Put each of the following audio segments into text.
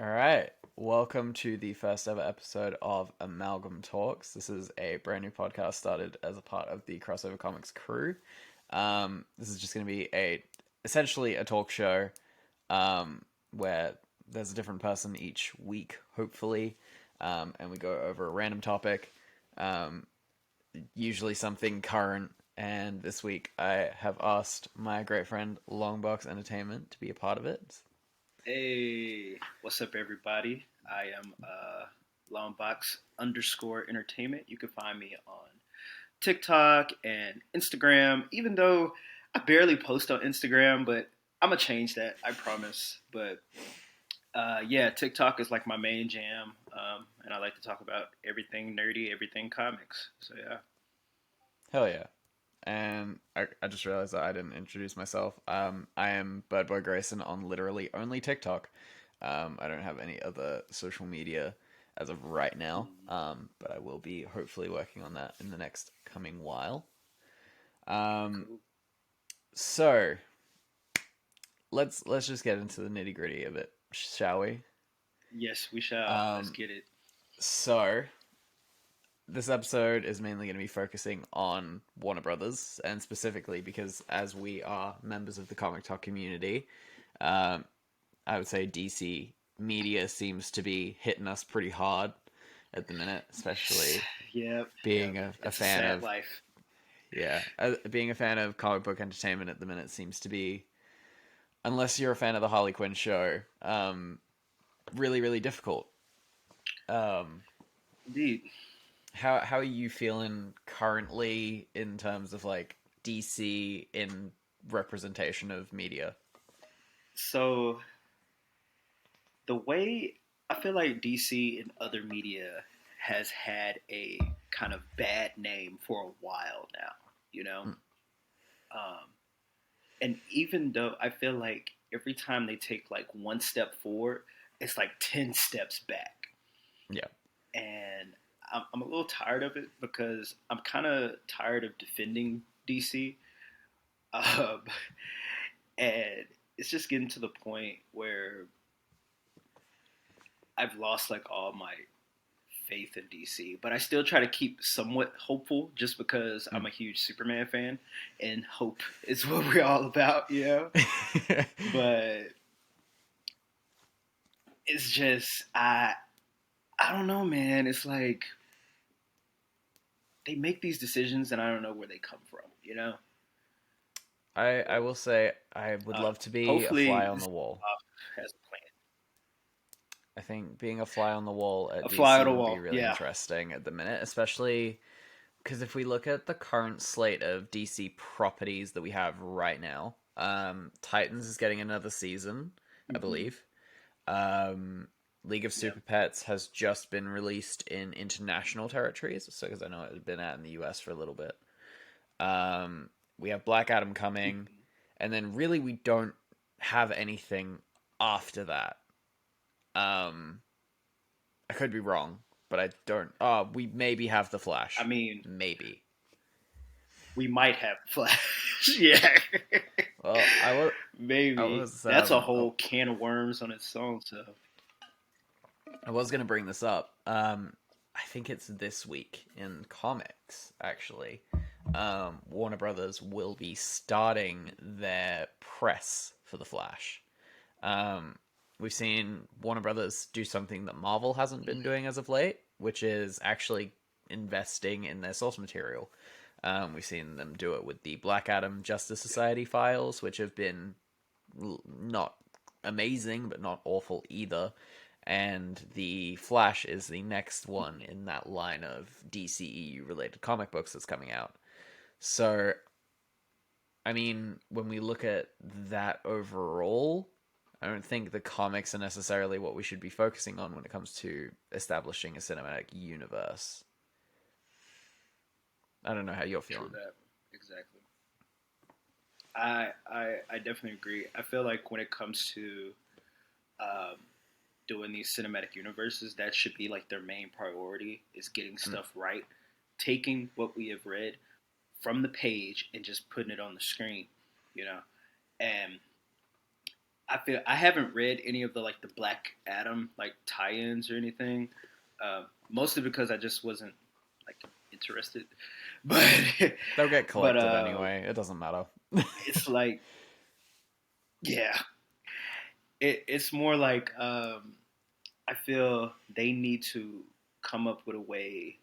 All right. Welcome to the first ever episode of Amalgam Talks. This is a brand new podcast started as a part of the Crossover Comics crew. This is just going to be essentially a talk show where there's a different person each week, hopefully, and we go over a random topic, um, usually something current. And this week I have asked my great friend Longbox Entertainment to be a part of it. Hey, what's up, everybody? I am Longbox underscore entertainment. You can find me on TikTok and Instagram, even though I barely post on Instagram, but I'm gonna change that, I promise. But yeah, TikTok is like my main jam, and I like to talk about everything nerdy, everything comics. So yeah. Hell yeah. And I just realized that I didn't introduce myself. I am Birdboygrayson on literally only TikTok. I don't have any other social media as of right now, Mm, but I will be hopefully working on that in the next coming while. Um, cool. so let's just get into the nitty gritty of it, shall we? Yes, we shall. Let's Um, get it. so this episode is mainly going to be focusing on Warner Brothers, and specifically because as we are members of the comic talk community, um, I would say DC media seems to be hitting us pretty hard at the minute, Yes. especially Yep. being Yep. a It's a fan sad of life. being a fan of comic book entertainment at the minute seems to be, unless you're a fan of the Harley Quinn show, really difficult. Um, Indeed. how are you feeling currently in terms of like DC in representation of media? So the way I feel like DC and other media has had a kind of bad name for a while now, you know? Mm, Um, and even though I feel like every time they take like one step forward, it's like 10 steps back. yeah, And I'm a little tired of it because I'm kind of tired of defending DC. Um, and it's just getting to the point where I've lost like all my faith in DC, but I still try to keep somewhat hopeful just because I'm mm. a huge Superman fan and hope is what we're all about, you know? But it's just I don't know, man. It's like they make these decisions and I don't know where they come from, you know? I But will say I would love to be a fly hopefully on this the wall. has a plan. I think being a fly on the wall at A fly on DC the would be wall, really yeah. interesting at the minute, especially because if we look at the current slate of DC properties that we have right now, Titans is getting another season, I Hmm. believe. Um, League of Yep. Super Pets has just been released in international territories, so because I know it had been out in the US for a little bit. We have Black Adam coming, Hmm. and then really we don't have anything after that. Um, I could be wrong, but I don't. Oh, we maybe have the I Flash, mean, maybe. we might have Flash. Yeah. Well, Maybe. That's a I whole can of worms on its own, so. was gonna bring this up. I think it's this week in comics. Actually, Warner Brothers will be starting their press for the Flash. Um, we've seen Warner Brothers do something that Marvel hasn't been doing as of late, which is actually investing in their source material. We've seen them do it with the Black Adam Justice Society files, which have been not amazing, but not awful either. And the Flash is the next one in that line of DCEU related comic books that's coming out. So, I mean, when we look at that overall, I don't think the comics are necessarily what we should be focusing on when it comes to establishing a cinematic universe. I don't know how you're True feeling. that. Exactly. I definitely agree. I feel like when it comes to um, doing these cinematic universes, that should be like their main priority is getting Mm, stuff right, taking what we have read from the page and just putting it on the screen, you know. And I feel I haven't read any of the like the Black Adam like tie-ins or anything. Mostly because I just wasn't like interested. But They'll get but collected anyway. It doesn't matter. it's like yeah, it's more like I feel they need to come up with a way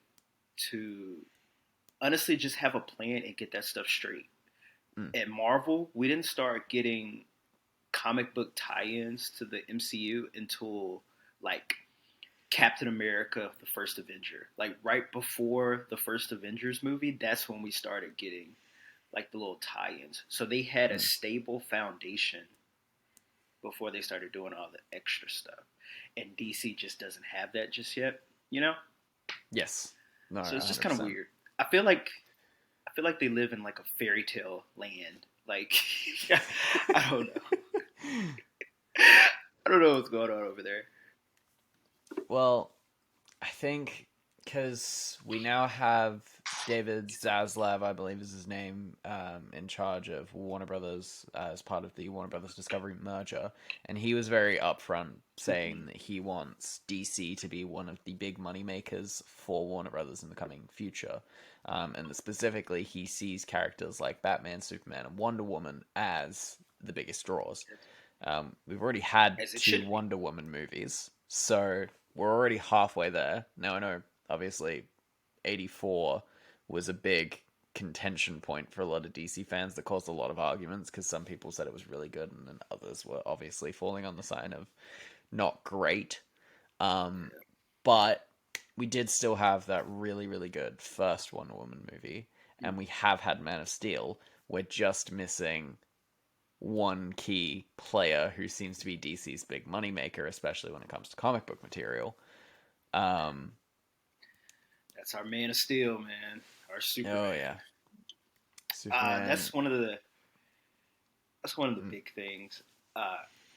to honestly just have a plan and get that stuff straight. Mm, At Marvel, we didn't start getting comic book tie-ins to the MCU until like Captain America: The First Avenger. Like right before the first Avengers movie, that's when we started getting like the little tie-ins. So they had a mm. stable foundation before they started doing all the extra stuff. And DC just doesn't have that just yet, you know? Yes. No, So it's just kind of 100%. weird. I feel like they live in like a fairy tale land. Like I don't know. I don't know what's going on over there. Well, I think because we now have David Zaslav, I believe is his name, in charge of Warner Brothers as part of the Warner Brothers Discovery merger, and he was very upfront saying that he wants DC to be one of the big money makers for Warner Brothers in the coming future, and that specifically he sees characters like Batman, Superman, and Wonder Woman as the biggest draws. We've already had As it two should be. Wonder Woman movies, so we're already halfway there. Now I know, obviously, 84 was a big contention point for a lot of DC fans that caused a lot of arguments because some people said it was really good and then others were obviously falling on the side of not great. Um, but we did still have that really, really good first Wonder Woman movie, and we have had Man of Steel. We're just missing one key player who seems to be DC's big moneymaker, especially when it comes to comic book material. Um, That's our Man of Steel, man. Our oh Superman. yeah, Superman. That's one of the Mm, big things.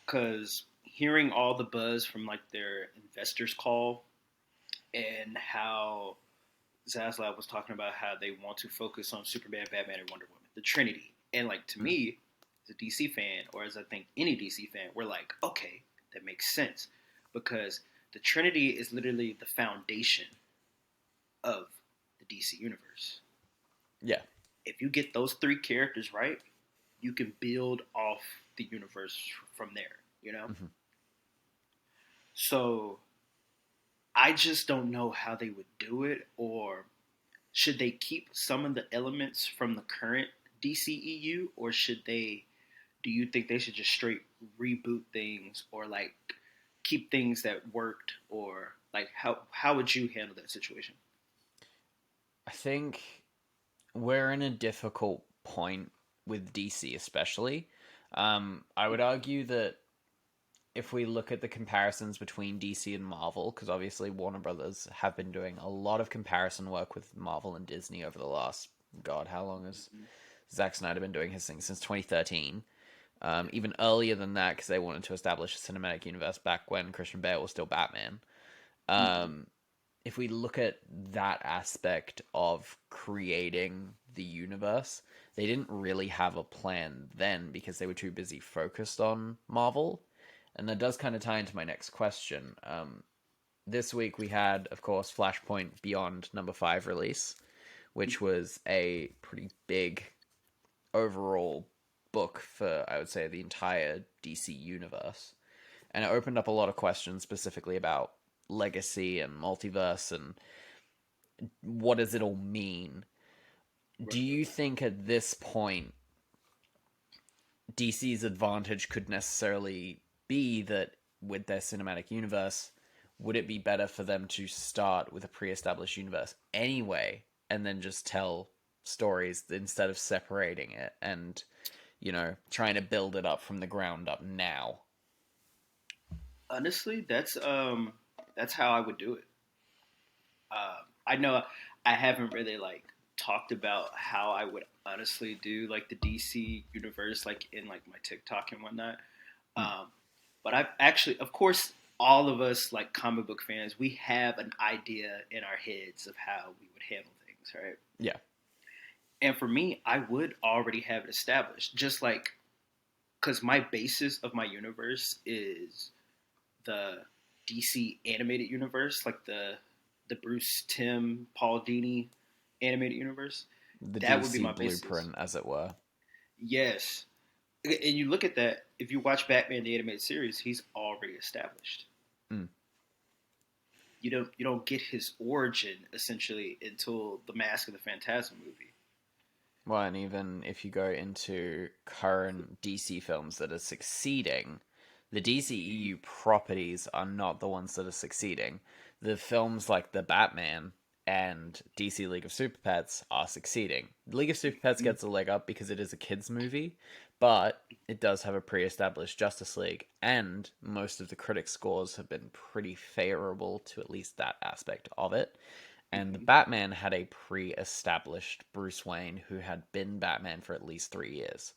Because hearing all the buzz from like their investors call and how Zaslav was talking about how they want to focus on Superman, Batman, and Wonder Woman, the Trinity. And like to mm, me, as a DC fan, or as I think any DC fan, we're like, okay, that makes sense because the Trinity is literally the foundation of the DC universe. yeah. If you get those three characters right, you can build off the universe from there. You know, Mm-hmm. so I just don't know how they would do it, or should they keep some of the elements from the current DCEU, or should they? Do you think they should just straight reboot things, or like keep things that worked, or like how would you handle that situation? I think we're in a difficult point with DC, especially. I would argue that if we look at the comparisons between DC and Marvel, because obviously Warner Brothers have been doing a lot of comparison work with Marvel and Disney over the last, God, how long has Mm-hmm. Zack Snyder been doing his thing? Since 2013. Even earlier than that, because they wanted to establish a cinematic universe back when Christian Bale was still Batman. Mm-hmm. Um, if we look at that aspect of creating the universe, they didn't really have a plan then because they were too busy focused on Marvel. And that does kind of tie into my next question. This week we had, of course, Flashpoint Beyond #5 release, which was a pretty big overall book for, I would say, the entire DC universe. And it opened up a lot of questions specifically about legacy and multiverse and what does it all mean. Do Right. you think at this point DC's advantage could necessarily be that with their cinematic universe, would it be better for them to start with a pre-established universe anyway and then just tell stories instead of separating it and trying to build it up from the ground up now? Honestly, that's how I would do it. I know I haven't really like talked about how I would honestly do like the DC universe like in like my TikTok and whatnot. Mm, Um, but I've actually, of course, all of us like comic book fans, we have an idea in our heads of how we would handle things, right? yeah. And for me, I would already have it established, just like because my basis of my universe is the DC animated universe, like the Bruce Timm Paul Dini animated universe. The That would be DC my basis. blueprint, as it were. Yes, and you look at that. If you watch Batman the animated series, he's already established. Mm. You don't get his origin essentially until the Mask of the Phantasm movie. Well, and even if you go into current DC films that are succeeding, the DCEU properties are not the ones that are succeeding. The films like The Batman and DC League of Super Pets are succeeding. League of Super Pets Mm-hmm. gets a leg up because it is a kids' movie, but it does have a pre-established Justice League, and most of the critic scores have been pretty favorable to at least that aspect of it. And the Mm-hmm. Batman had a pre-established Bruce Wayne who had been Batman for at least 3 years.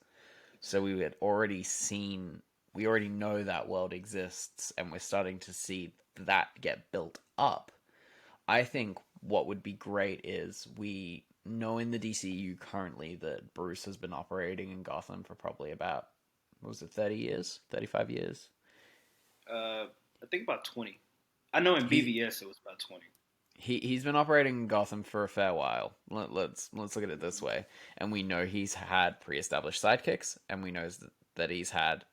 So we had already seen, we already know that world exists, and we're starting to see that get built up. I think what would be great is we know in the DCU currently that Bruce has been operating in Gotham for probably about, what was it, 30 years? 35 years? I think about 20. I know in He's BVS it was about 20. he's been operating in Gotham for a fair while. Let's look at it this way, and we know he's had pre-established sidekicks, and we know that he's had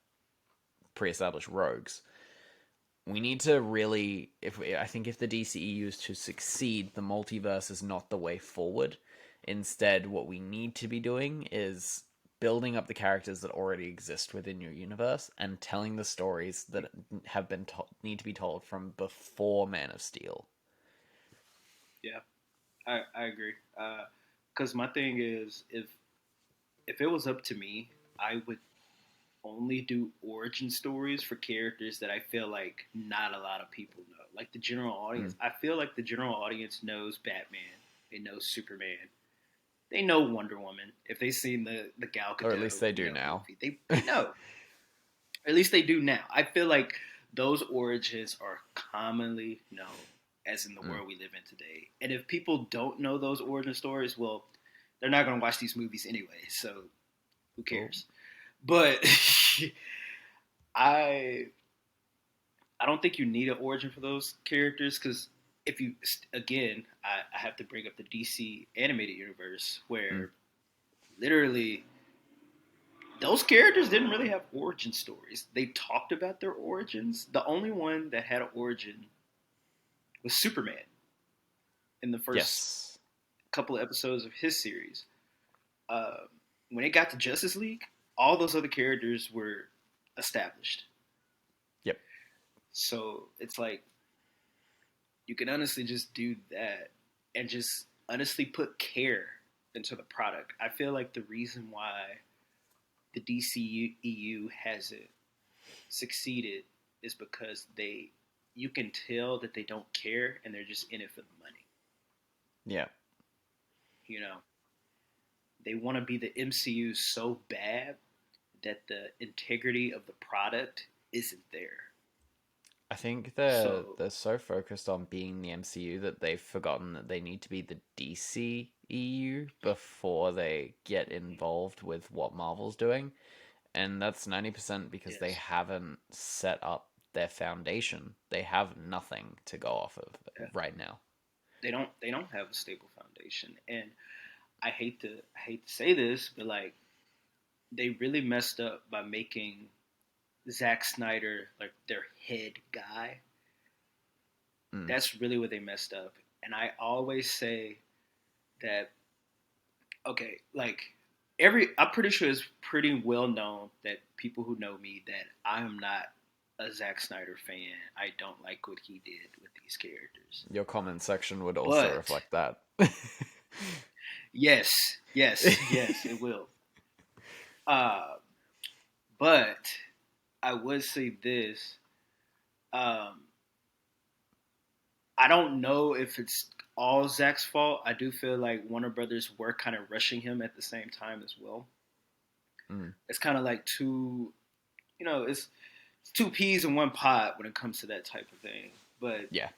pre-established rogues. We need to really, I think if the DCEU is to succeed, the multiverse is not the way forward. Instead, what we need to be doing is building up the characters that already exist within your universe and telling the stories that have been need to be told from before Man of Steel. Yeah, I agree. Because my thing is, if it was up to me, I would only do origin stories for characters that I feel like not a lot of people know. Like the general Mm. audience, I feel like the general audience knows Batman, they know Superman, they know Wonder Woman. If they've seen the Gal Or at least Gadot, they do now. movie, they know. Or at least they do now. I feel like those origins are commonly known as in the Mm. world we live in today. And if people don't know those origin stories, well, they're not going to watch these movies anyway. So who Cool. cares? But I I don't think you need an origin for those characters because if you again, I have to bring up the DC animated universe Mm. where literally those characters didn't really have origin stories. They talked about their origins. The only one that had an origin was Superman in the first Yes. couple of episodes of his series. Uh, when it got to Justice League, all those other characters were established. Yep. So it's like you can honestly just do that and just honestly put care into the product. I feel like the reason why the DCEU hasn't succeeded is because you can tell that they don't care and they're just in it for the money. Yeah. You know, they want to be the MCU so bad that the integrity of the product isn't there. I think So they're so focused on being the MCU that they've forgotten that they need to be the DCEU before they get involved with what Marvel's doing. And that's 90% because they yes, haven't set up their foundation. They have nothing to go off of yeah, right now. they don't have a stable foundation, and I hate to say this, but like they really messed up by making Zack Snyder like their head guy. Mm. That's really what they messed up. And I always say that okay, like I'm pretty sure it's pretty well known that people who know me that I am not a Zack Snyder fan. I don't like what he did with these characters. Your comment section would also But reflect that. yes, yes, it will. Uh, but I would say this. Um, I don't know if it's all Zach's fault. I do feel like Warner Brothers were kind of rushing him at the same time as well. Mm. It's kind of like it's two peas in one pot when it comes to that type of thing. But Yeah.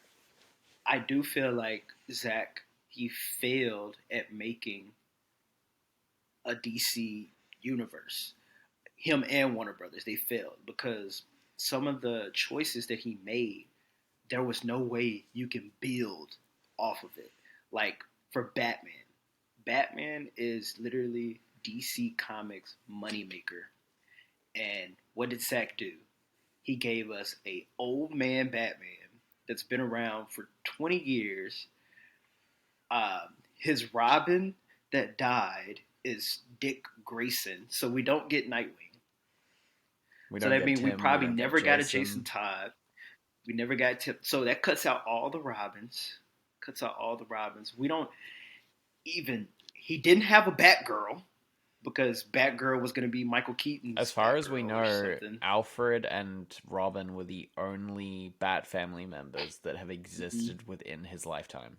I do feel like Zach he failed at making a DC universe. him and Warner Brothers, they failed because some of the choices that he made, there was no way you can build off of it. Like for Batman, Batman is literally DC Comics moneymaker. And what did Zack do? He gave us a old man Batman that's been around for 20 years. His Robin that died is Dick Grayson, so we don't get Nightwing. We So don't that get means we Tim. We probably don't get never got a Jason Jason. Todd. We never got Tim. So that cuts out all the Robins. Cuts out all the Robins. We don't even. He didn't have a Batgirl because Batgirl was going to be Michael As Keaton's far as we Batgirl or know, something. Alfred and Robin were the only Bat family members that have Mm-hmm. existed within his lifetime.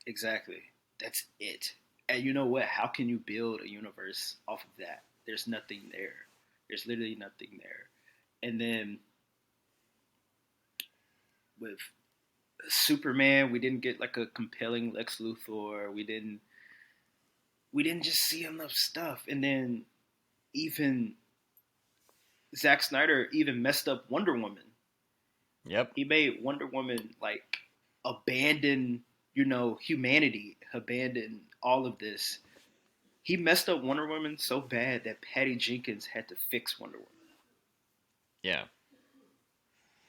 Exactly. That's it. And you know what? How can you build a universe off of that? There's nothing there. There's literally nothing there. And then with Superman, we didn't get like a compelling Lex Luthor. We didn't just see enough stuff. And then even Zack Snyder even messed up Wonder Woman. Yep. He made Wonder Woman like abandon, humanity, abandon all of this. He messed up Wonder Woman so bad that Patty Jenkins had to fix Wonder Woman. Yeah.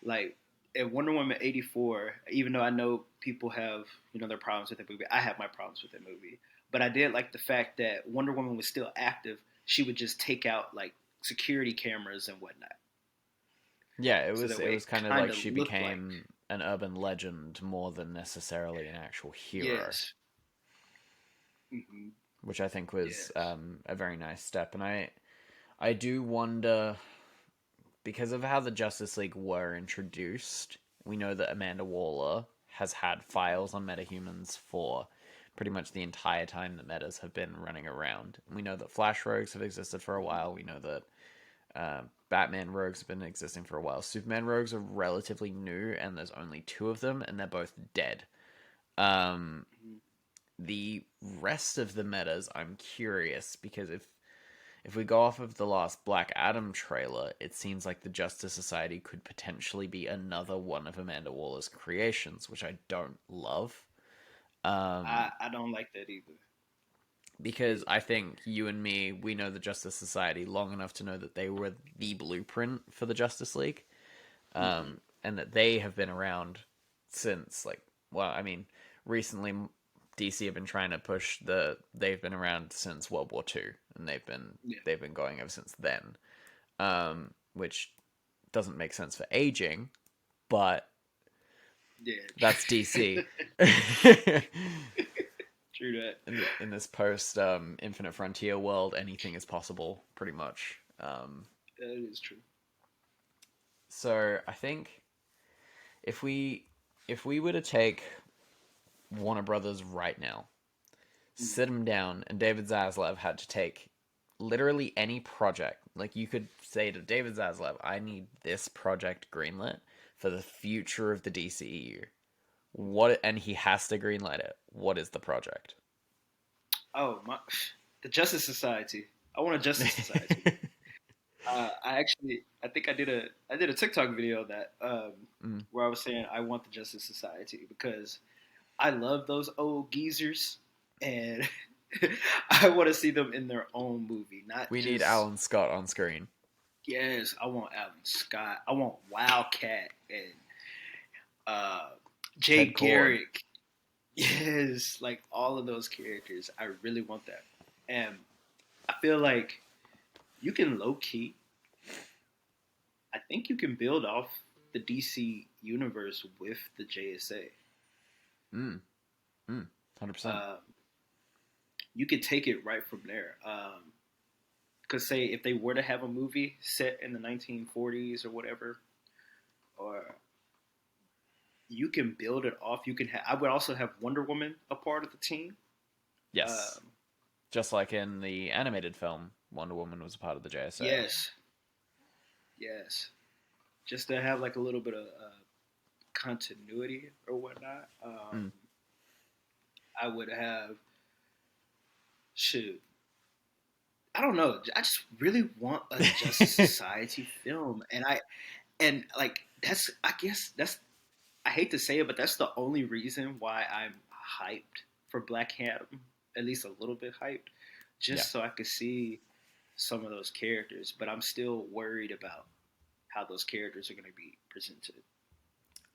Like in Wonder Woman 84, even though I know people have, their problems with that movie, I have my problems with that movie. But I did like the fact that Wonder Woman was still active. She would just take out like security cameras and whatnot. Yeah, So that it way was it kind of kind like of she looked like, became an urban legend more than necessarily an actual hero, yes. Hmm. which I think was Yes. a very nice step. And I do wonder, because of how the Justice League were introduced, we know that Amanda Waller has had files on metahumans for pretty much the entire time that metas have been running around. We know that Flash rogues have existed for a while. We know that Batman rogues have been existing for a while. Superman rogues are relatively new, and there's only two of them, and they're both dead. Um, Hmm. the rest of the metas, I'm curious because if we go off of the last Black Adam trailer, it seems like the Justice Society could potentially be another one of Amanda Waller's creations, which I don't love. Um, I don't like that either. because I think you and me, we know the Justice Society long enough to know that they were the blueprint for the Justice League, Hmm. and that they have been around since I mean, recently DC have been trying to push they've been around since World War II, and Yeah. they've been going ever since then, which doesn't make sense for aging, but that's DC. Yeah. True that. In this post Infinite Frontier world, anything is possible, pretty much. That is true. So I think if we if we were to take Warner Brothers right now, sit Hmm. them down, and David Zaslav had to take literally any project. Like you could say to David Zaslav, "I need this project greenlit for the future of the DCEU." What and he has to greenlight it. What is the project? Oh my, the Justice Society. I want a Justice Society. I think I did a TikTok video of that Mm. where I was saying I want the Justice Society because I love those old geezers and I want to see them in their own movie, not We need just Alan Scott on screen. yes. I want Alan Scott. I want Wildcat and uh, Jay Ted Kord. Garrick. Yes, like all of those characters. I really want that, and I feel like you can low key I think you can build off the DC universe with the JSA. Mm. 100%. Um, you could take it right from there. Because say if they were to have a movie set in the 1940s or whatever, or you can build it off. You can. I would also have Wonder Woman a part of the team. Yes. Um, Just like in the animated film, Wonder Woman was a part of the JSA. yes, yes. Just to have like a little bit of continuity or whatnot. Mm. I would have shoot. I don't know. I just really want a Justice Society film, and like that's I guess that's I hate to say it, but that's the only reason why I'm hyped for Black Adam, at least a little bit hyped, Yeah. just so I could see some of those characters. But I'm still worried about how those characters are going to be presented.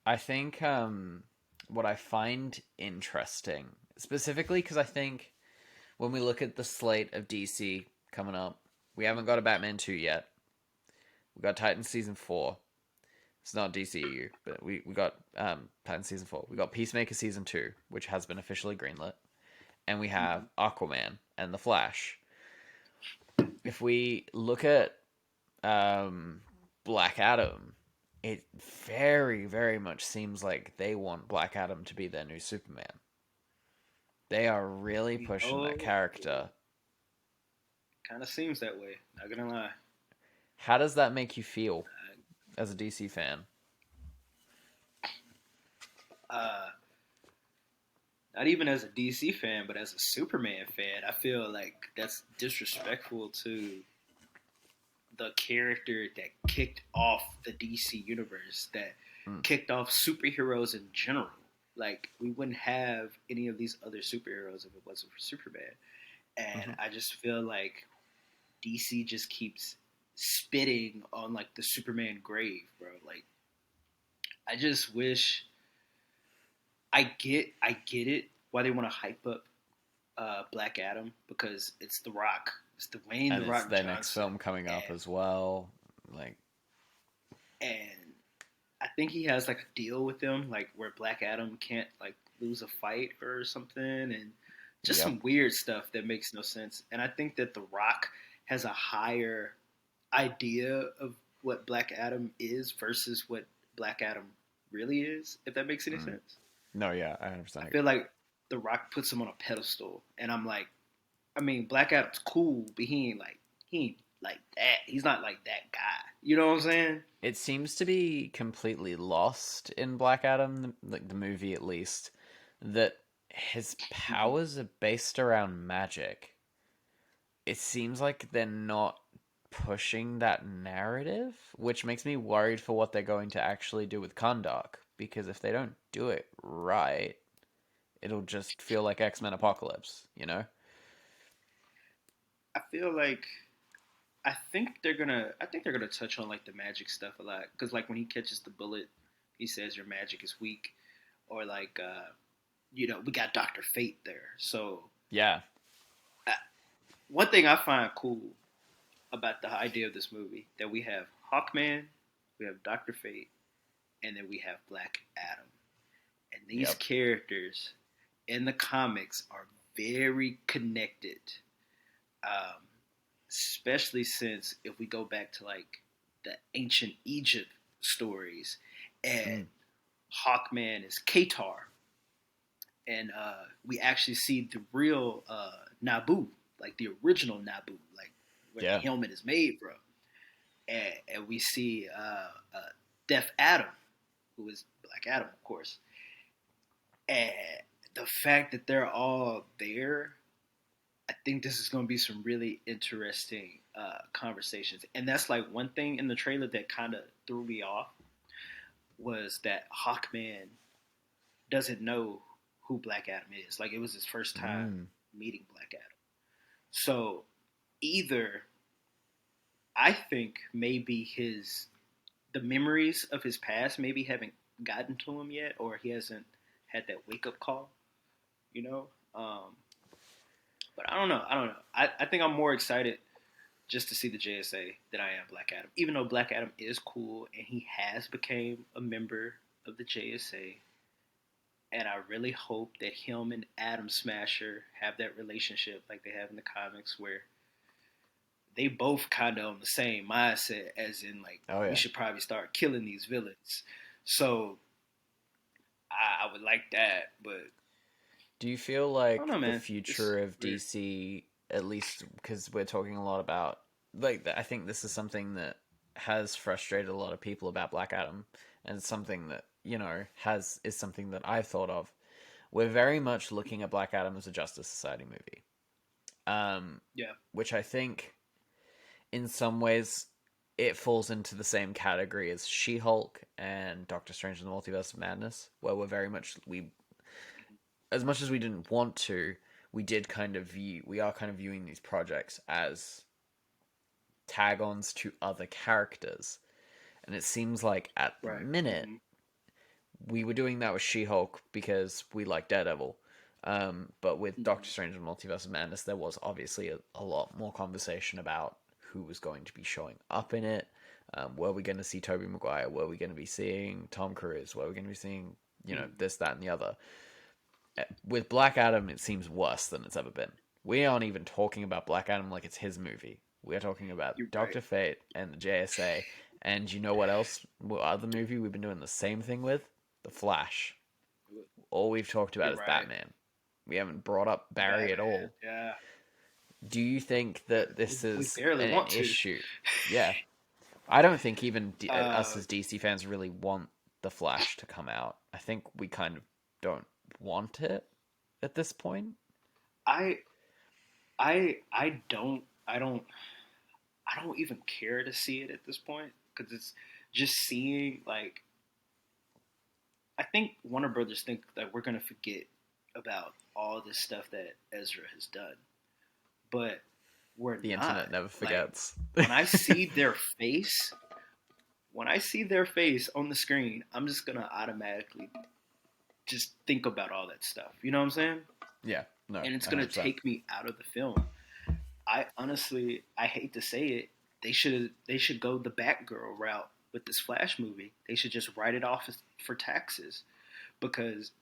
I think what I find interesting, specifically because I think when we look at the slate of DC coming up, we haven't got a Batman 2 yet. We got Titan season 4. It's not DCU, but we got Titan season 4. We got Peacemaker season 2, which has been officially greenlit, and we have Mm-hmm. Aquaman and The Flash. If we look at um, Black Adam, it very, very much seems like they want Black Adam to be their new Superman. They are really You pushing that know, character. kind of seems that way. Not gonna lie. How does that make you feel as a DC fan? Uh, Not even as a DC fan, but as a Superman fan, I feel like that's disrespectful to the character that kicked off the DC universe, that Mm. kicked off superheroes in general. Like, we wouldn't have any of these other superheroes if it wasn't for Superman. And Mm-hmm. I just feel like DC just keeps spitting on like the Superman grave, bro. Like, I just wish I get it why they want to hype up Black Adam because it's The Rock, it's Dwayne And The it's Rock their next Johnson, film coming up and as well. Like, and I think he has like a deal with them, like where Black Adam can't like lose a fight or something, and just yep. some weird stuff that makes no sense. And I think that The Rock has a higher idea of what Black Adam is versus what Black Adam really is, if that makes any Mm. sense. No, yeah, I I 100% agree. feel like The Rock puts him on a pedestal, and I'm like, I mean, Black Adam's cool, but he ain't like that. He's not like that guy. You know what I'm saying? It seems to be completely lost in Black Adam, like the movie at least, that his Mm-hmm. powers are based around magic. It seems like they're not pushing that narrative, which makes me worried for what they're going to actually do with Kahndaq. Because if they don't do it right, it'll just feel like X Men Apocalypse, you know? I feel like I think they're gonna touch on like the magic stuff a lot because like when he catches the bullet, he says your magic is weak, or like we got Doctor Fate there. So Yeah. uh, one thing I find cool about the idea of this movie that we have Hawkman, we have Doctor Fate, and then we have Black Adam. And these Yep. characters in the comics are very connected, um, especially since if we go back to like the ancient Egypt stories, and Mm. Hawkman is Qatar, and we actually see the real Naboo, like the original Naboo, like where the Yeah. helmet is made from, and we see Death Adam, who is Black Adam, of course, and the fact that they're all there, I think this is going to be some really interesting conversations. And that's like one thing in the trailer that kind of threw me off was that Hawkman doesn't know who Black Adam is. Like it was his first time Mm. meeting Black Adam. So either I think maybe the memories of his past maybe haven't gotten to him yet, or he hasn't had that wake up call. You know, but I don't know. I don't know. I think I'm more excited just to see the JSA than I am Black Adam. Even though Black Adam is cool and he has became a member of the JSA, and I really hope that him and Adam Smasher have that relationship like they have in the comics, where they both kind of on the same mindset, as in like Oh, we yeah. should probably start killing these villains. So I would like that, but Do you feel I don't like know, the man. It's future of weird. DC, at least because we're talking a lot about, like, I think this is something that has frustrated a lot of people about Black Adam, and something that, is something that I've thought of. We're very much looking at Black Adam as a Justice Society movie. Yeah. which I think in some ways it falls into the same category as She-Hulk and Doctor Strange in the Multiverse of Madness, where we're very much we as much as we didn't want to, we are kind of viewing these projects as tag-ons to other characters. And it seems like at the Right. minute we were doing that with She-Hulk because we like Daredevil. But with Doctor Strange and Multiverse of Madness, there was obviously a lot more conversation about who was going to be showing up in it. Were we going to see Tobey Maguire? Were we going to be seeing Tom Cruise? Were we going to be seeing, this, that, and the other? With Black Adam, it seems worse than it's ever been. We aren't even talking about Black Adam like it's his movie. We're talking about You're right. Doctor Fate and the JSA. And you know what else? What other movie we've been doing the same thing with? The Flash. All we've talked about You're is right. Batman. We haven't brought up Barry at Batman. all. Yeah. Do you think that this We is barely an want to. issue? Yeah. I don't think even us uh, as DC fans really want the Flash to come out. I think we kind of don't want it at this point. I I don't I don't even care to see it at this point because it's just seeing like I think Warner Brothers think that we're gonna forget about all this stuff that Ezra has done, but we're The not. internet never Like forgets. when I see their face, when I see their face on the screen, I'm just gonna automatically just think about all that stuff. You know what I'm saying? Yeah, no, And it's gonna 100%. take me out of the film. I honestly, I hate to say it, they should go the Batgirl route with this Flash movie. They should just write it off for taxes because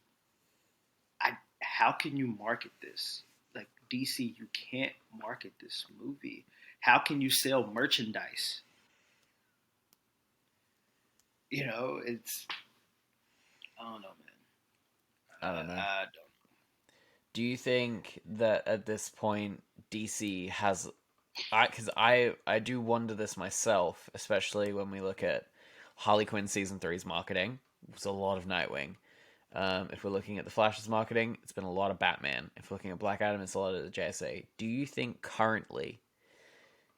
how can you market this? Like DC, you can't market this movie. How can you sell merchandise? It's I don't know, man. I don't know. I don't. Do you think that at this point DC has because I do wonder this myself, especially when we look at Harley Quinn season three's marketing. It was a lot of Nightwing. If we're looking at the Flash's marketing, it's been a lot of Batman. If we're looking at Black Adam, it's a lot of the JSA. Do you think currently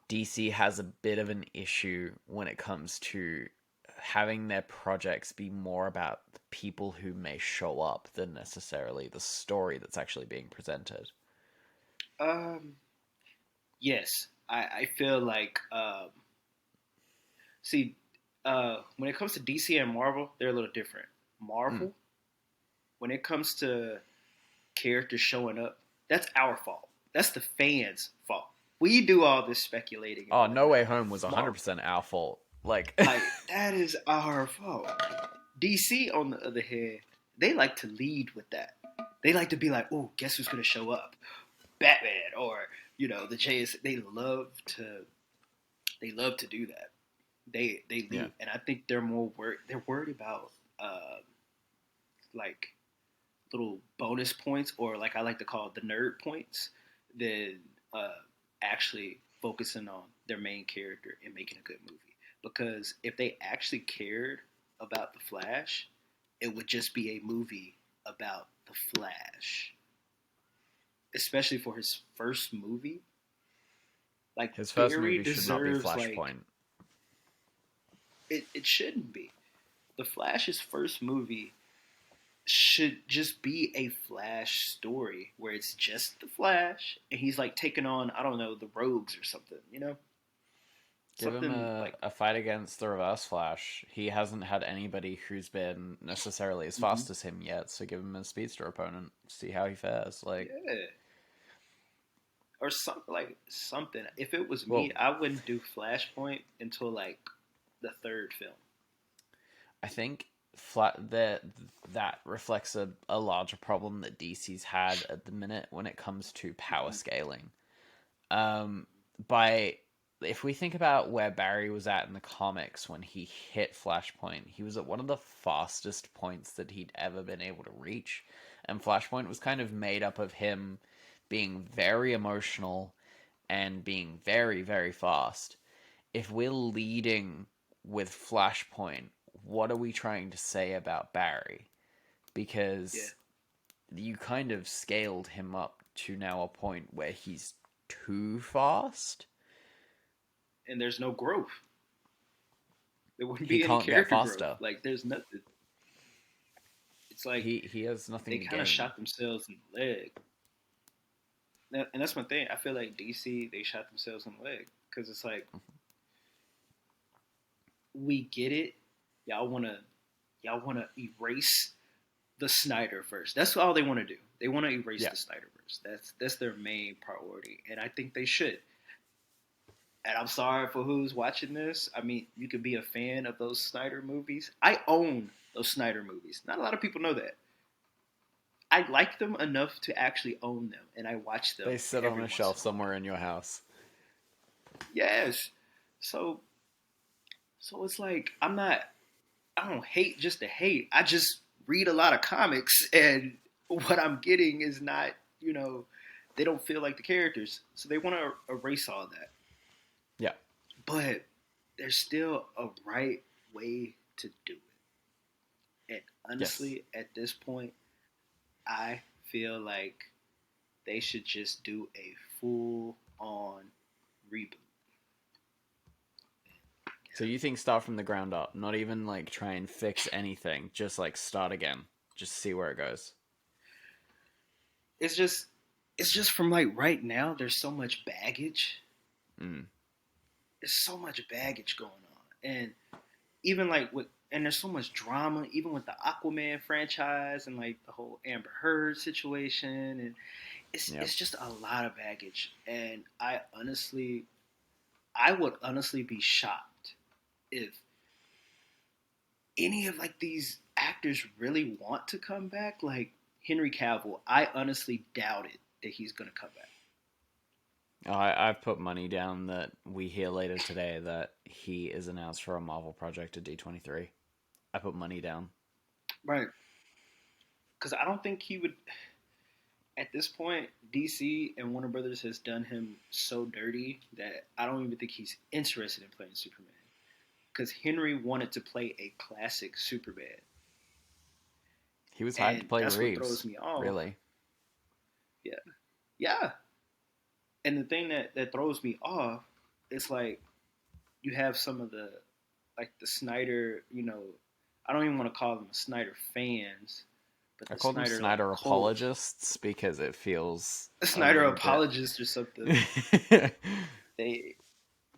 DC has a bit of an issue when it comes to having their projects be more about the people who may show up than necessarily the story that's actually being presented? Um, yes, I feel like see, when it comes to DC and Marvel, they're a little different. Mm. Marvel, when it comes to characters showing up, that's our fault. That's the fans' fault. We do all this speculating and Oh, No Way whatnot. Home was Marvel, 100% our fault. Like, like that is our fault. DC, on the other hand, they like to lead with that. They like to be like, "Oh, guess who's gonna show up? Batman," or the JS. They love to do that. They yeah. lead, and I think they're worried about like little bonus points, or like I like to call it the nerd points, than actually focusing on their main character and making a good movie. Because if they actually cared about the Flash, it would just be a movie about the Flash, especially for his first movie. Like His first Barry movie should not be deserves Flashpoint. it shouldn't be. The Flash's first movie should just be a Flash story where it's just the Flash and he's like taking on, I don't know, the Rogues or something. Give him Something like a fight against the Reverse Flash. He hasn't had anybody who's been necessarily as mm-hmm. fast as him yet, so give him a speedster opponent. See how he fares. Like, Yeah, or something. If it was well, me, I wouldn't do Flashpoint until like the third film. I think that reflects a larger problem that DC's had at the minute when it comes to power Mm-hmm. scaling. Um, by if we think about where Barry was at in the comics when he hit Flashpoint, he was at one of the fastest points that he'd ever been able to reach. And Flashpoint was kind of made up of him being very emotional and being very, very fast. If we're leading with Flashpoint, what are we trying to say about Barry? Yeah. Because you kind of scaled him up to now a point where he's too fast. And there's no growth. There wouldn't He be any can't get character growth. faster. Like there's nothing. It's like He has nothing they to kind of gain. shot themselves in the leg. And that's my thing. I feel like DC, they shot themselves in the leg because it's like we get it. Y'all wanna erase the Snyderverse. That's all they want to do. They want to erase Yeah. the Snyderverse. That's their main priority, and I think they should. And I'm sorry for who's watching this. I mean, you could be a fan of those Snyder movies. I own those Snyder movies. Not a lot of people know that. I like them enough to actually own them, and I watch them They sit on every a once shelf in a while. somewhere in your house. Yes. So so it's like I don't hate just to hate. I just read a lot of comics, and what I'm getting is not, they don't feel like the characters. So they want to erase all that. Yeah. But there's still a right way to do it. And Yes. honestly, at this point, I feel like they should just do a full on reboot. So you think start from the ground up, not even like try and fix anything, just like start again, just see where it goes. It's just it's just from like right now, there's so much baggage. Mm. There's so much baggage going on. And even like with and there's so much drama, even with the Aquaman franchise and like the whole Amber Heard situation, and Yep. it's just a lot of baggage. And I would honestly be shocked if any of like these actors really want to come back. Like Henry Cavill, I honestly doubted that he's gonna come back. I've put money down that we hear later today that he is announced for a Marvel project at D23. I put money down. Right. Because I don't think he would. At this point, DC and Warner Brothers has done him so dirty that I don't even think he's interested in playing Superman. Because Henry wanted to play a classic Superman, He was hired to and play that's what throws Reeves, me off. really. Yeah, yeah. And the thing that throws me off is like you have some of the like the Snyder, I don't even want to call them Snyder fans, but I the call them Snyder like Snyder cult, apologists because it feels the a Snyder little bit. apologists or something. They,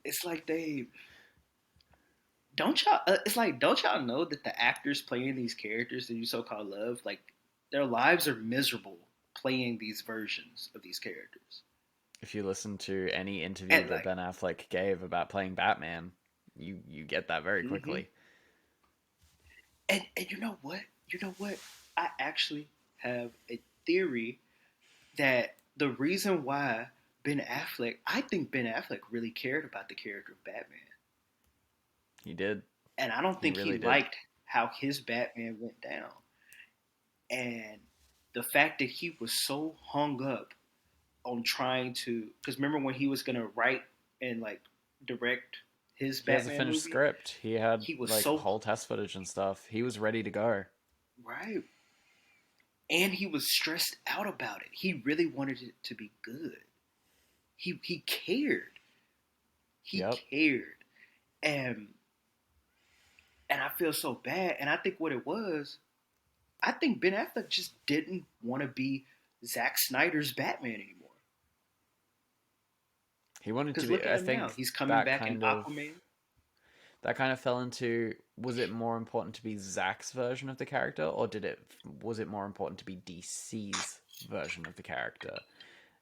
it's like they don't y'all. It's like don't y'all know that the actors playing these characters that you so called love, like their lives are miserable playing these versions of these characters, If you listen to any interview and that like, Ben Affleck gave about playing Batman, you get that very hmm quickly. and you know what, I actually have a theory that the reason why I think Ben Affleck really cared about the character of Batman, He did. and I don't He think he really did. liked how his Batman went down, and the fact that he was so hung up on trying to, because remember when he was gonna write and like direct his He has a Batman finished movie, script. He had he was like so whole test footage and stuff. He was ready to go. right, and he was stressed out about it. He really wanted it to be good. He cared. He Yep. cared, and I feel so bad. And I think what it was, I think Ben Affleck just didn't want to be Zack Snyder's Batman anymore. He wanted to Because be. look at I him now. think He's coming that back in kind of Aquaman. that kind of fell into, was it more important to be Zack's version of the character, or was it more important to be DC's version of the character?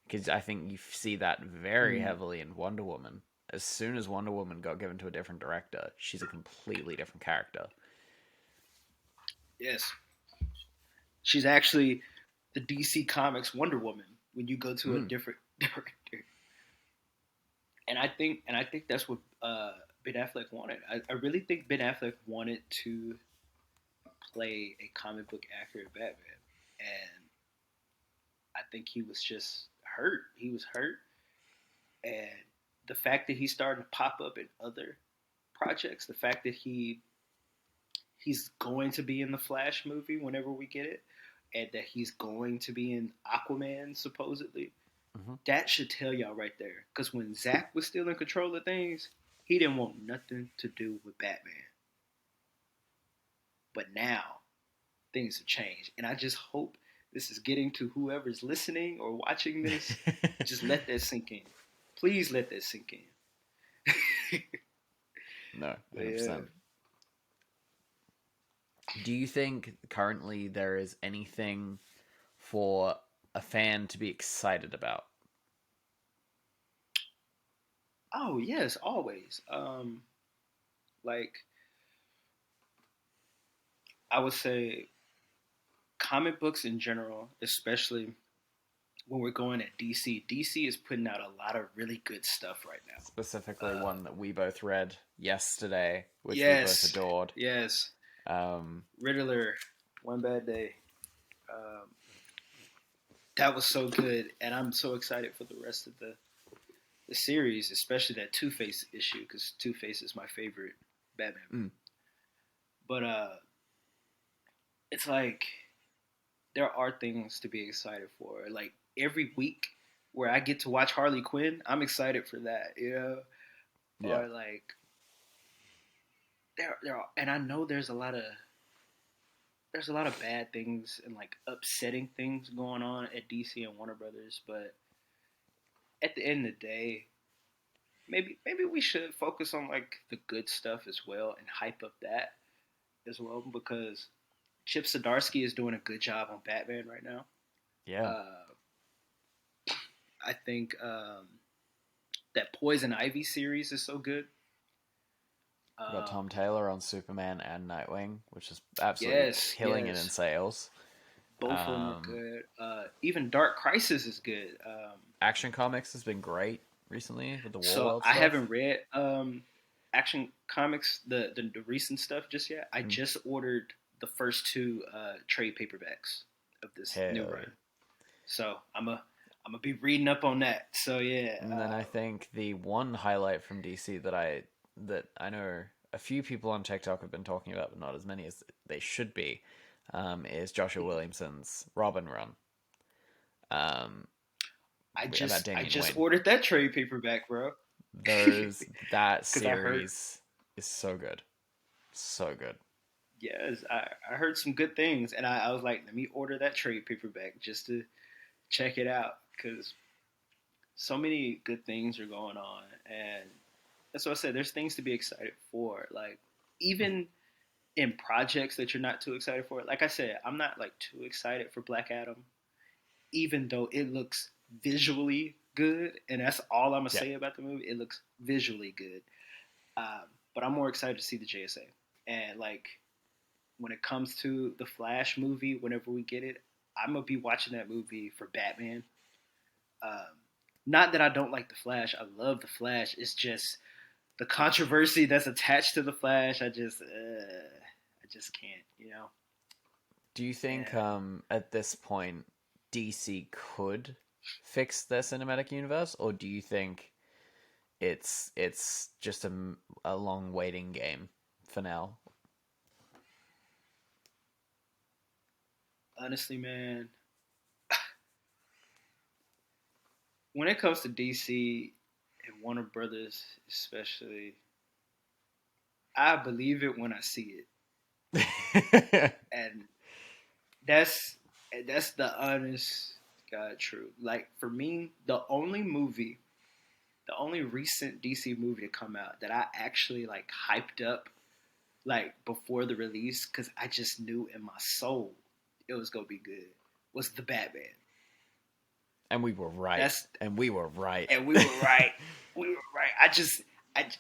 Because I think you see that very Mm, heavily in Wonder Woman. As soon as Wonder Woman got given to a different director, she's a completely different character. yes, she's actually the DC Comics Wonder Woman when you go to a Mm. different director. And I think that's what Ben Affleck wanted. I really think Ben Affleck wanted to play a comic book accurate Batman, and I think he was just hurt. He was hurt, and the fact that he's starting to pop up in other projects, the fact that he's going to be in the Flash movie whenever we get it, and that he's going to be in Aquaman supposedly. Hmm. That should tell y'all right there. Because when Zack was still in control of things, he didn't want nothing to do with Batman. But now things have changed, and I just hope this is getting to whoever's listening or watching this. Just let that sink in. Please let that sink in. No, But yeah. 100%. Do you think currently there is anything for a fan to be excited about? Oh yes, always. Like I would say, comic books in general, especially when we're going at DC. DC is putting out a lot of really good stuff right now. Specifically, one that we both read yesterday, which we both Yes, adored. yes. Um, Riddler, One Bad Day. Um, that was so good, and I'm so excited for the rest of the series, especially that Two Face issue, because Two Face is my favorite Batman. mm, But it's like there are things to be excited for. Like every week where I get to watch Harley Quinn, I'm excited for that. You know, yeah, or like there are, and I know there's a lot of bad things and like upsetting things going on at DC and Warner Brothers, but at the end of the day, maybe we should focus on like the good stuff as well and hype up that as well because Chip Zdarsky is doing a good job on Batman right now. yeah. Uh, I think that Poison Ivy series is so good. We got Um, Tom Taylor on Superman and Nightwing, which is absolutely yes, killing it in yes, sales. both of them are Um, good. Even Dark Crisis is good. Action Comics has been great recently with the So Warworld I stuff. haven't read Action Comics, the recent stuff just yet. I Mm, just ordered the first two trade paperbacks of this new hell yeah. run, so I'm gonna be reading up on that. So yeah, And then I think the one highlight from DC that I know a few people on TikTok have been talking about, but not as many as they should be, is Joshua Williamson's Robin run. Um, about I Damian just Wayne. ordered that trade paperback, bro, That because I heard series is so good, so good. yes, I heard some good things, and I was like, let me order that trade paperback just to check it out because so many good things are going on, and that's what I said. There's things to be excited for. Like even in projects that you're not too excited for. Like I said, I'm not like too excited for Black Adam, even though it looks visually good, and that's all I'm gonna Yeah, say about the movie. It looks visually good, um, but I'm more excited to see the JSA. And like when it comes to the Flash movie, whenever we get it, I'm gonna be watching that movie for Batman. Um, not that I don't like the Flash. I love the Flash. It's just the controversy that's attached to the Flash. I just can't, you know. do you think And at this point DC could fix their cinematic universe, or do you think it's just a long waiting game for now? honestly, man, when it comes to DC and Warner Brothers, especially, I believe it when I see Yeah, it, and that's that's the honest God truth. Like for me, the only recent DC movie to come out that I actually like hyped up like before the release because I just knew in my soul it was gonna be good was the Batman. and we were right. That's And we were right. and we were right. We were right. I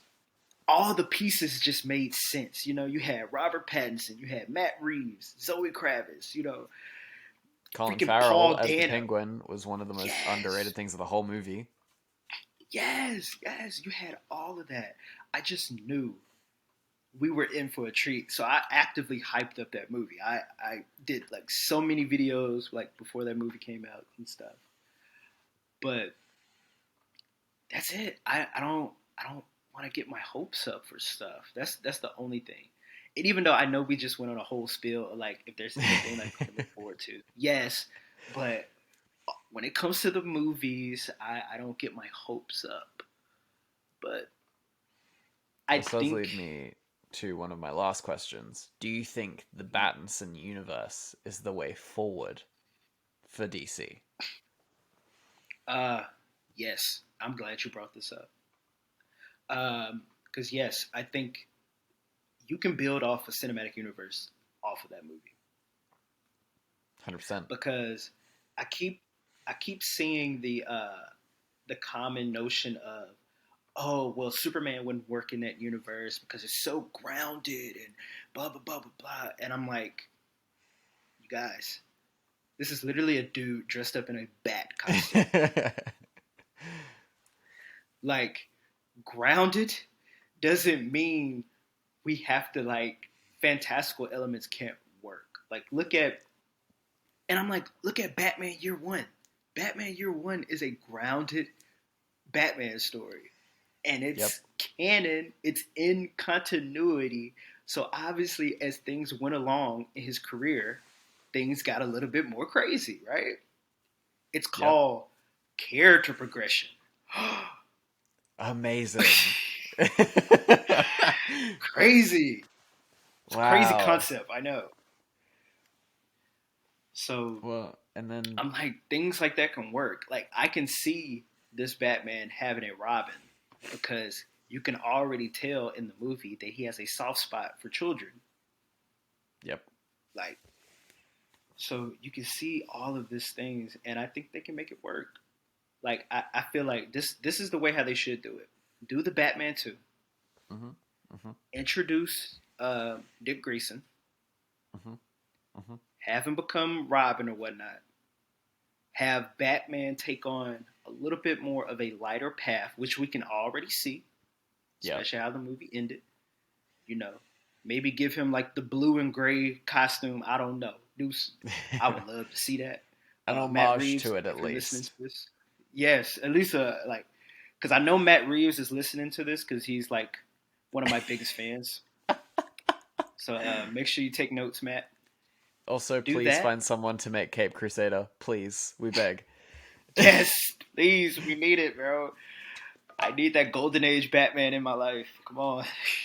all the pieces just made sense. You know, you had Robert Pattinson, you had Matt Reeves, Zoe Kravitz, you know, Colin freaking Farrell Paul as the Dano. Penguin was one of the most underrated Yes, things of the whole movie. yes, yes. You had all of that. I just knew we were in for a treat. So I actively hyped up that movie. I did like so many videos like before that movie came out and stuff. But that's it. I don't want to get my hopes up for stuff. That's the only thing. And even though I know we just went on a whole spiel of like if there's anything like to look forward to, yes, but when it comes to the movies, I don't get my hopes up. But I This does think lead me to one of my last questions. Do you think the Battinson universe is the way forward for DC? uh yes, I'm glad you brought this up. Because yes, I think you can build off a cinematic universe off of that movie. 100%. Because I keep I keep seeing the common notion of, oh well, Superman wouldn't work in that universe because it's so grounded and blah blah blah blah blah, and I'm like, you guys, this is literally a dude dressed up in a bat costume. Like, grounded doesn't mean we have to like fantastical elements can't work. Like, look at, and I'm like, look at Batman Year One. Batman Year One is a grounded Batman story, and Yep. it's canon. It's in continuity. So obviously, as things went along in his career, things got a little bit more crazy, right? It's Yep. called character progression. Amazing. Crazy. It's a crazy Wow. concept, I know. So Well, and then I'm like, things like that can work. Like, I can see this Batman having a Robin because you can already tell in the movie that he has a soft spot for children. yep. Like, so you can see all of these things, and I think they can make it work. Like, I feel like this is the way how they should do it. Do the Batman 2. Mhm. Mhm. Introduce Dick Grayson. Mhm. Mhm. Have him become Robin or whatnot. Have Batman take on a little bit more of a lighter path, which we can already see, Yep. especially how the movie ended. You know, maybe give him like the blue and gray costume. I don't know. Deuce, I would love to see that. An Matt homage Reeves, to it at if you're listening least. to this, yes, at least like, because I know Matt Reeves is listening to this because he's like one of my biggest fans. So make sure you take notes, Matt. Also, Do please that. find someone to make Cape Crusader. Please, we beg. Yes, please, we need it, bro. I need that golden age Batman in my life. Come on.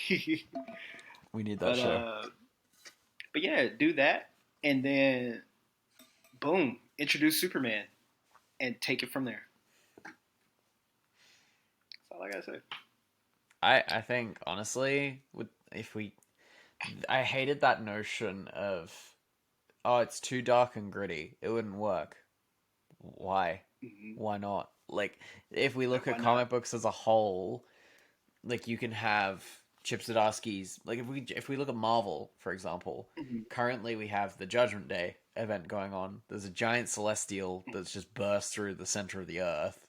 We need that but show. uh, but yeah, do that, and then boom, introduce Superman and take it from there. That's all I gotta say. I think honestly, with if we, I hated that notion of, oh, it's too dark and gritty. It wouldn't work. Why? Mm-hmm. Why not? Like, if we look Like, at why not? comic books as a whole, like you can have Chip Zdarsky's. Like, if we look at Marvel, for example, Mm-hmm. currently we have the Judgment Day event going on. There's a giant celestial that's just burst through the center of the earth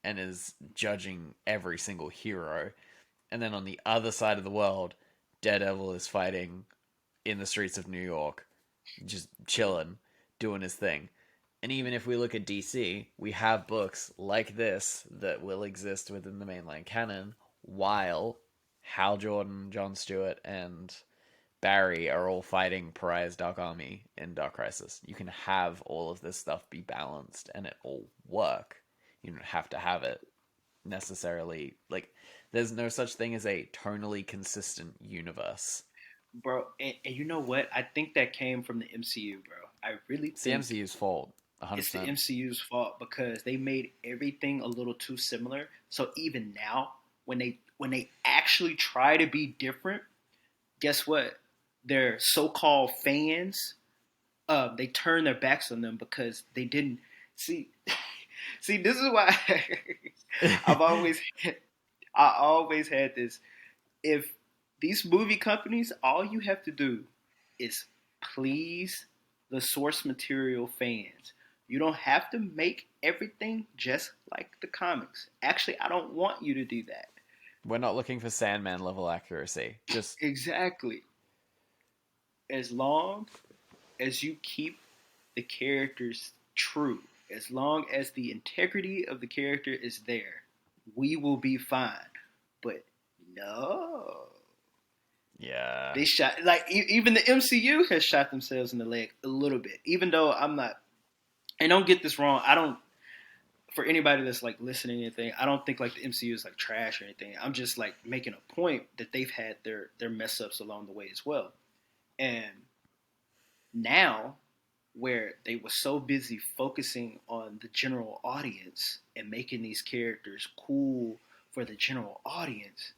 and is judging every single hero. And then on the other side of the world, Daredevil is fighting in the streets of New York, just chilling, doing his thing. And even if we look at DC, we have books like this that will exist within the mainline canon, while Hal Jordan, John Stewart, and Barry are all fighting Pariah's Dark Army in Dark Crisis. You can have all of this stuff be balanced and it all work. You don't have to have it necessarily like there's no such thing as a tonally consistent universe. Bro, and you know what? I think that came from the MCU, bro. I really It's the think MCU's fault, it's the 100%. MCU's fault because they made everything a little too similar. So even now, when they actually try to be different, guess what? Their so-called fans, they turn their backs on them because they didn't see. See, this is why I've always, I always had this. If these movie companies, all you have to do is please the source material fans. You don't have to make everything just like the comics. Actually, I don't want you to do that. We're not looking for Sandman level accuracy. Just Exactly. As long as you keep the characters true, as long as the integrity of the character is there, we will be fine. But no. yeah. They shot like even the MCU has shot themselves in the leg a little bit. Even though I'm not, and don't get this wrong, I don't. for anybody that's like listening to anything, I don't think like the MCU is like trash or anything. I'm just like making a point that they've had their mess ups along the way as well. And now, where they were so busy focusing on the general audience and making these characters cool for the general audience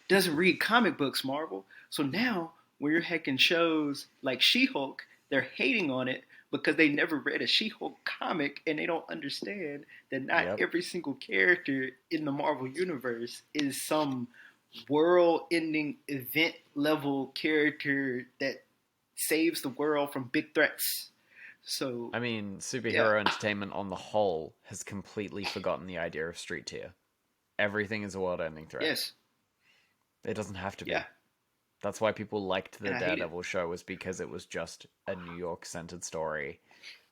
doesn't read comic books, Marvel. So now, when you're hacking shows like She-Hulk, they're hating on it because they never read a She-Hulk comic and they don't understand that not Yep. every single character in the Marvel universe is some world-ending event level character that saves the world from big threats. So I mean, yeah, superhero entertainment on the whole has completely forgotten the idea of street tier. Everything is a world-ending threat. yes, It doesn't have to yeah, be. That's why people liked the and I hate it. Daredevil show, was because it was just a New York-centered story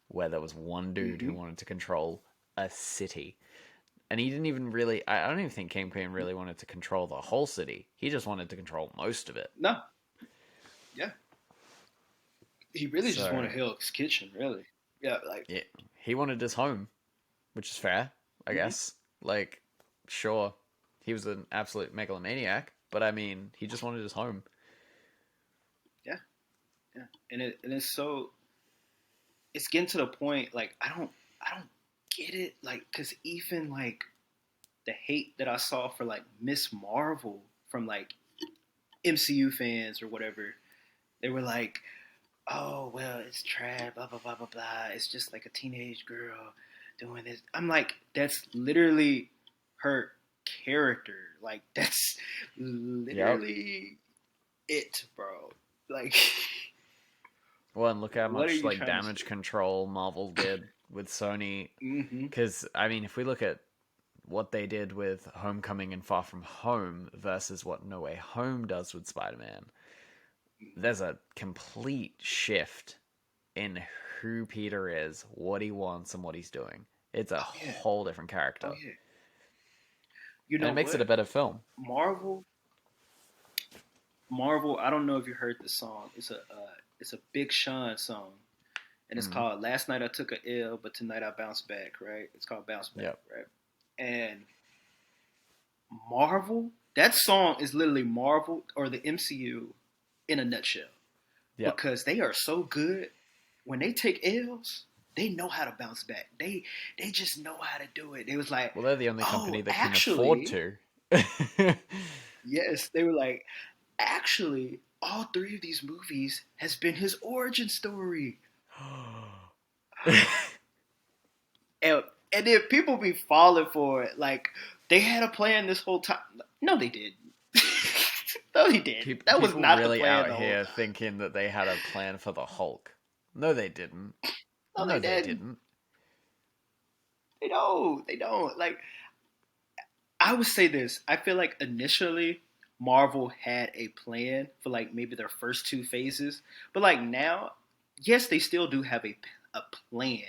where there was one dude who Hmm. wanted to control a city. And he didn't even really, I don't even think Kingpin really wanted to control the whole city. He just wanted to control most of it. No, yeah, he really just So, wanted Hell's Kitchen, really. Yeah, like yeah, he wanted his home, which is fair, I hmm guess. Like, sure, he was an absolute megalomaniac, but I mean, he just wanted his home. yeah, yeah, and it's so it's getting to the point like I don't get it like because even like the hate that I saw for like Miss Marvel from like MCU fans or whatever, they were like, oh well, it's trap, blah blah blah blah blah. It's just like a teenage girl doing this. I'm like, that's literally her character. Like that's Yep. literally it, bro. Like, Well, and look how what are much you like trying to damage say? control Marvel did with Sony. Mm-hmm. Because I mean, if we look at what they did with Homecoming and Far From Home versus what No Way Home does with Spider-Man, Mm-hmm. there's a complete shift in who Peter is, what he wants, and what he's doing. It's a Oh yeah. whole different Oh character, yeah. You and know it makes it what? a better film. Marvel. Marvel. I don't know if you heard the song. It's a Big Sean song, and it's Mm. called "Last Night I Took a L, but Tonight I Bounced Back." Right? It's called "Bounce Back." Yep. Right? And Marvel. That song is literally Marvel or the MCU in a nutshell Yep. because they are so good when they take L's. They know how to bounce back. They just know how to do it. It was like, Well, they're the only company oh, that can afford actually, to. yes. They were like, actually, all three of these movies has been his origin story. And and then people be falling for it. Like they had a plan this whole time. No, they didn't. No, they didn't. That was People not the really plan out the whole here time. thinking that they had a plan for the Hulk. No, they didn't. No, they No, they didn't. didn't. They don't. They don't. Like I would say this. I feel like initially Marvel had a plan for like maybe their first two phases, but like now, yes, they still do have a plan,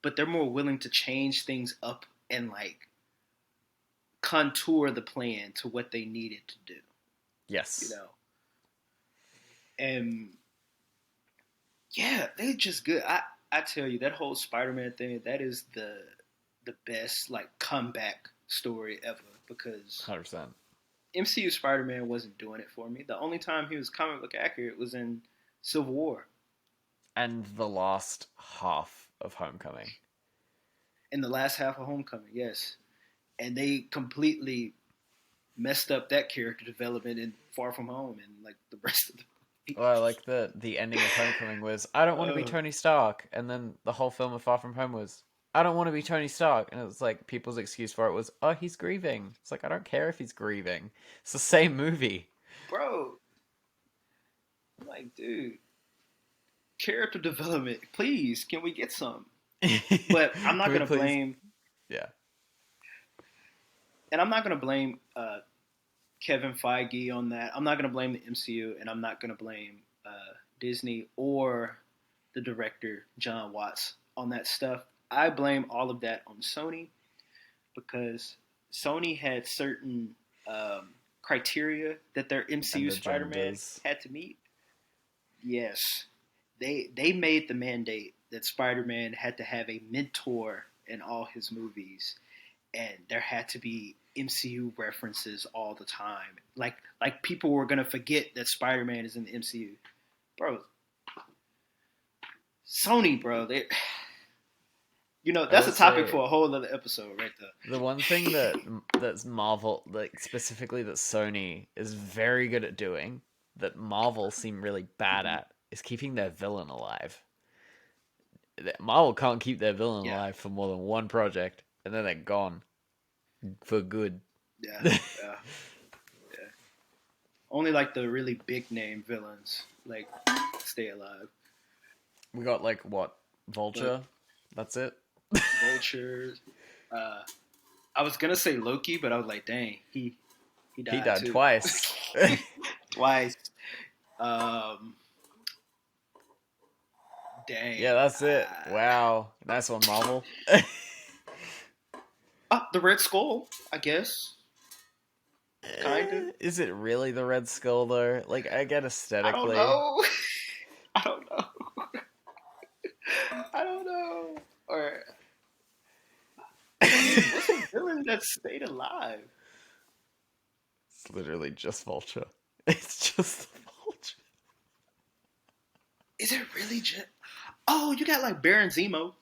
but they're more willing to change things up and like contour the plan to what they needed to do. You Yes. know, and yeah, they just good. I tell you that whole Spider-Man thing, that is the best like comeback story ever because 100%. MCU Spider-Man wasn't doing it for me. The only time he was comic book accurate was in Civil War And the last half of Homecoming. in the last half of Homecoming, yes. And they completely messed up that character development in Far From Home and like the rest of the movie. Well, like the ending of Homecoming was, I don't want to be uh, Tony Stark, and then the whole film of Far From Home was, I don't want to be Tony Stark, and it was like people's excuse for it was, oh, he's grieving. It's like I don't care if he's grieving. It's the same movie. bro, I'm like, dude, character development, please, can we get some? But I'm Can not we gonna please? blame, Yeah, and I'm not gonna blame Kevin Feige on that. I'm not gonna blame the MCU, and I'm not gonna blame Disney or the director John Watts on that stuff. I blame all of that on Sony because Sony had certain criteria that their and MCU Spider-Man agendas. had to meet. Yes, they made the mandate that Spider-Man had to have a mentor in all his movies, and there had to be MCU references all the time. Like people were gonna forget that Spider-Man is in the MCU, bro. Sony, bro, I that's will a topic say for a whole other episode right the one thing that's Marvel, like specifically that Sony is very good at doing, that Marvel seem really bad there. at, is keeping their villain alive. Marvel can't keep their villain Yeah, alive for more than one project, and then they're gone for good. yeah, yeah, yeah. Only like the really big name villains like stay alive. We got like what, But Vulture? That's it. vultures. Uh, I was gonna say Loki, but I was like, dang, he He died died too twice. twice. Um, Yeah, dang. that's it. Wow, nice one, Marvel. The Red Skull, I guess, kinda. Is it really the Red Skull though? Like, I get I don't aesthetically. know. I don't know. I don't know. Or what's a villain that stayed alive? It's literally just Vulture. It's just Vulture. Is it really just? Oh, you got like Baron Zemo.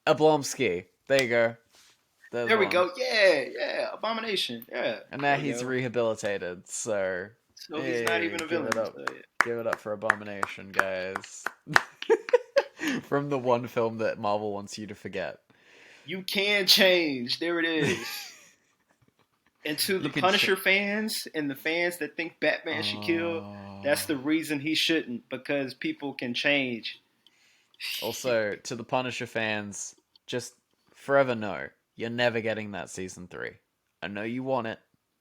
Oblomsky. There you go. There's There we one. go. Yeah, yeah. Abomination. Yeah. And now There we he's go. rehabilitated, so So he's not hey, even a give it villain. up. So yeah. Give it up for Abomination, guys. From the one film that Marvel wants you to forget. You can change. There it is. And to You the can Punisher fans and the fans that think Batman should kill, that's Oh. the reason he shouldn't, because people can change. Also, to the Punisher fans, just forever know, you're never getting that season 3. I know you want it,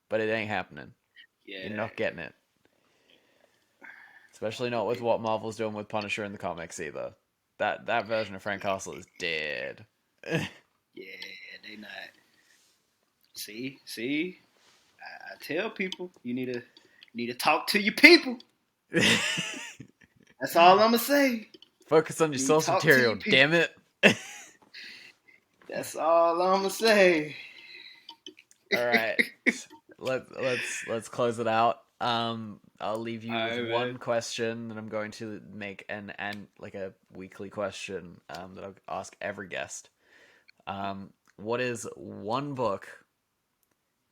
but it ain't happening. You're Yeah. not getting it. Especially not with what Marvel's doing with Punisher in the comics either. That version of Frank Castle is dead. Yeah, they not. See. I tell people you need to talk to your people. That's all I'm gonna say. Focus on your You need to source talk to material, your people. damn it. That's all I'm gonna say. All right, let's close it out. I'll leave All you with right, man. one question that I'm going to make and like a weekly question that I'll ask every guest. What is one book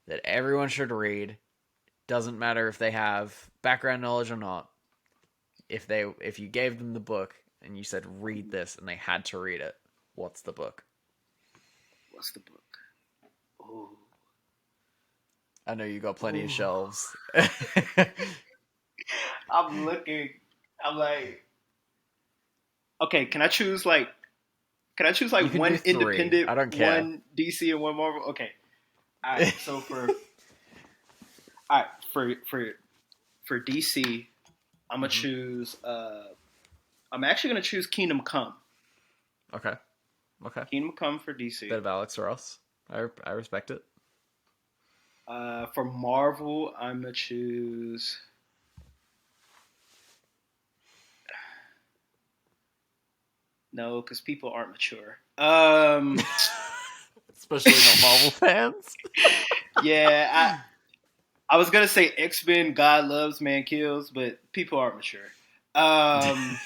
that everyone should read? Doesn't matter if they have background knowledge or not. If you gave them the book and you said read this and they had to read it, what's the book? What's the book? Oh, I know you got plenty of ooh. shelves. I'm looking. I'm like, okay. Can I choose like You can do one 3. independent, I don't care. one DC, and one Marvel? Okay. All right. So all right for DC, I'm gonna Mhm. choose. I'm actually gonna choose Kingdom Come. Okay. Okay. Kingdom Come for DC. Bit of Alex Ross. I respect it. For Marvel, I'm gonna choose. No, because people aren't mature. Especially not Marvel fans. Yeah, I was gonna say X Men, God loves, man kills, but people aren't mature. Um,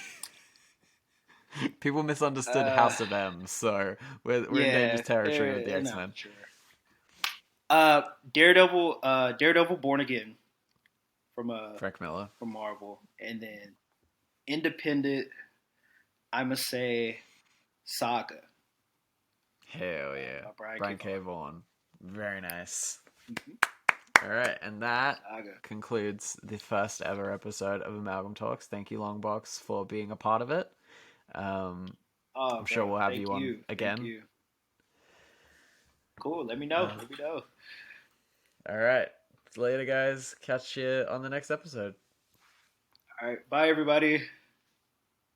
People misunderstood uh, House of M, so we're in dangerous yeah, territory with the they're X not Men. mature. Daredevil, Born Again from Frank Miller. from Marvel, and then independent. I'm gonna say Saga Hell yeah. by Brian K. Brian K. Vaughan. Vaughan. Very nice. Mhm. All right, and that Saga. concludes the first ever episode of Amalgam Talks. Thank you, Longbox, for being a part of it. Um, Oh, I'm sure bro, we'll have thank you on you, thank again. you. Cool. Let me know. Uh, Let me know. all right. Later, guys. Catch you on the next episode. All right. Bye, everybody.